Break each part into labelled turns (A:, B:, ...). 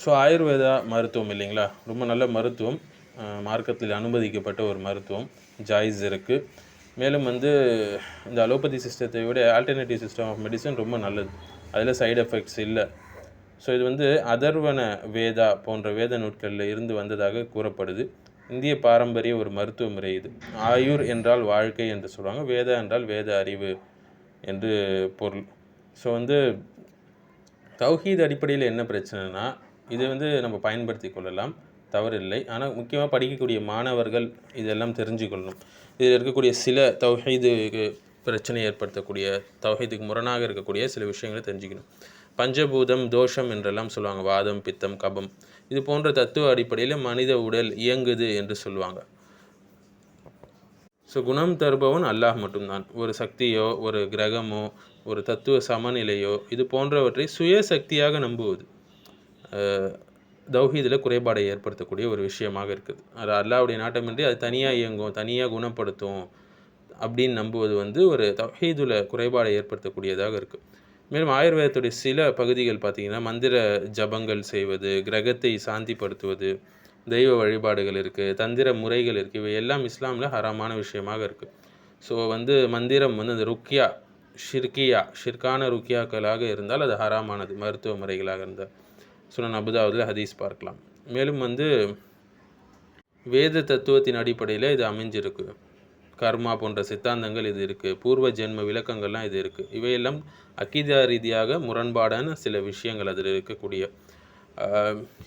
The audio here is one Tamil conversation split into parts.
A: ஸோ ஆயுர்வேதா மருத்துவம் இல்லைங்களா, ரொம்ப நல்ல மருத்துவம். மார்க்கத்தில் அனுமதிக்கப்பட்ட ஒரு மருத்துவம். ஜாயிஸ் இருக்குது. மேலும் வந்து இந்த அலோபதி சிஸ்டத்தை விட ஆல்டர்னேட்டிவ் சிஸ்டம் ஆஃப் மெடிசன் ரொம்ப நல்லது. அதில் சைடு எஃபெக்ட்ஸ் இல்லை. ஸோ இது வந்து அதர்வன வேதா போன்ற வேத நூட்களில் இருந்து வந்ததாக கூறப்படுது. இந்திய பாரம்பரிய ஒரு மருத்துவ முறை இது. ஆயுர் என்றால் வாழ்க்கை என்று சொல்லுவாங்க, வேதா என்றால் வேத அறிவு என்று பொருள். ஸோ வந்து தௌஹீத் அடிப்படையில் என்ன பிரச்சனைனா, இது வந்து நம்ம பயன்படுத்தி கொள்ளலாம், தவறில்லை. ஆனால் முக்கியமாக படிக்கக்கூடிய மாணவர்கள் இதெல்லாம் தெரிஞ்சுக்கொள்ளணும். இதில் இருக்கக்கூடிய சில தௌஹீதுக்கு பிரச்சனை ஏற்படுத்தக்கூடிய, தௌஹீதுக்கு முரணாக இருக்கக்கூடிய சில விஷயங்களை தெரிஞ்சுக்கணும். பஞ்சபூதம் தோஷம் என்றெல்லாம் சொல்லுவாங்க. வாதம், பித்தம், கபம், இது போன்ற தத்துவ அடிப்படையில் மனித உடல் இயங்குது என்று சொல்லுவாங்க. ஸோ குணம் தருபவன் அல்லாஹ் மட்டும்தான். ஒரு சக்தியோ, ஒரு கிரகமோ, ஒரு தத்துவ சமநிலையோ, இது போன்றவற்றை சுயசக்தியாக நம்புவது தௌஹீதில் குறைபாடை ஏற்படுத்தக்கூடிய ஒரு விஷயமாக இருக்குது. அது அல்லாஹ்வுடைய நாட்டமின்றி அது தனியாக இயங்கும், தனியாக குணப்படுத்தும் அப்படின்னு நம்புவது வந்து ஒரு தௌஹீதுல குறைபாடை ஏற்படுத்தக்கூடியதாக இருக்குது. மேலும் ஆயுர்வேதத்துடைய சில பகுதிகள் பார்த்திங்கன்னா, மந்திர ஜபங்கள் செய்வது, கிரகத்தை சாந்திப்படுத்துவது, தெய்வ வழிபாடுகள் இருக்குது, தந்திர முறைகள் இருக்குது. இவை எல்லாம் இஸ்லாமில் ஹராமான விஷயமாக இருக்குது. ஸோ வந்து மந்திரம் வந்து அந்த ருக்கியா, ஷிர்கான ருக்கியாக்களாக இருந்தால் அது ஹராமானது, மருத்துவ முறைகளாக இருந்தால். சுனன் அபுதாவுதில் ஹதீஸ் பார்க்கலாம். மேலும் வந்து வேத தத்துவத்தின் அடிப்படையில் இது அமைஞ்சிருக்கு. கர்மா போன்ற சித்தாந்தங்கள் இது இருக்குது. பூர்வ ஜென்ம விளக்கங்கள்லாம் இது இருக்குது. இவையெல்லாம் அக்கீதா ரீதியாக முரண்பாடான சில விஷயங்கள் அதில் இருக்கக்கூடிய.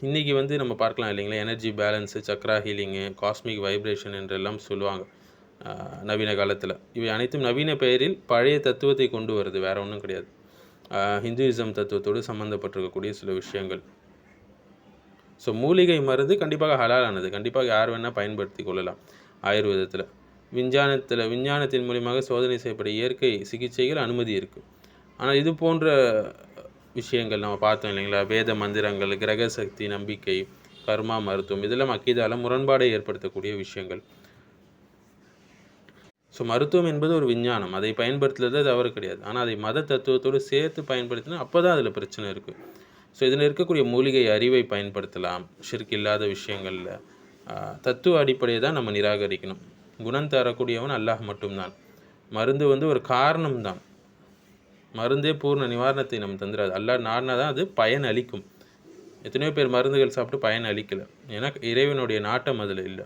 A: இன்றைக்கி வந்து நம்ம பார்க்கலாம் இல்லைங்களா, energy balance, Chakra healing, cosmic vibration என்றெல்லாம் சொல்லுவாங்க நவீன காலத்தில். இவை அனைத்தும் நவீன பெயரில் பழைய தத்துவத்தை கொண்டு வருது, வேறு ஒன்றும் கிடையாது. ஹிந்துயிசம் தத்துவத்தோடு சம்மந்தப்பட்டிருக்கக்கூடிய சில விஷயங்கள். ஸோ மூலிகை மருந்து கண்டிப்பாக ஹலாலானது, கண்டிப்பாக யார் வேணால் பயன்படுத்தி கொள்ளலாம். ஆயுர்வேதத்தில் விஞ்ஞானத்தின் மூலியமாக சோதனை செய்யப்பட்ட இயற்கை சிகிச்சைகள் அனுமதி இருக்குது. ஆனால் இது போன்ற விஷயங்கள் நம்ம பார்த்தோம் இல்லைங்களா, வேத மந்திரங்கள், கிரக சக்தி நம்பிக்கை, கர்மா மருத்துவம், இதெல்லாம் அக்கீதால முரண்பாடை ஏற்படுத்தக்கூடிய விஷயங்கள். ஸோ மருத்துவம் என்பது ஒரு விஞ்ஞானம், அதை பயன்படுத்துறது தவறு கிடையாது. ஆனால் அதை மத தத்துவத்தோடு சேர்த்து பயன்படுத்தினா அப்போ தான் அதில் பிரச்சனை இருக்குது. ஸோ இதில் இருக்கக்கூடிய மூலிகை அறிவை பயன்படுத்தலாம், ஷிர்க் இல்லாத விஷயங்களில். தத்துவ அடிப்படையை தான் நம்ம நிராகரிக்கணும். குணம் தரக்கூடியவன் அல்லாஹ் மட்டும்தான். மருந்து வந்து ஒரு காரணம்தான், மருந்தே பூர்ண நிவாரணத்தை நம்ம தந்துடாது. அல்லாஹ் நாடினா தான் அது பயன் அளிக்கும். எத்தனையோ பேர் மருந்துகள் சாப்பிட்டு பயன் அளிக்கலை, ஏன்னா இறைவனுடைய நாட்டம் அதில் இல்லை.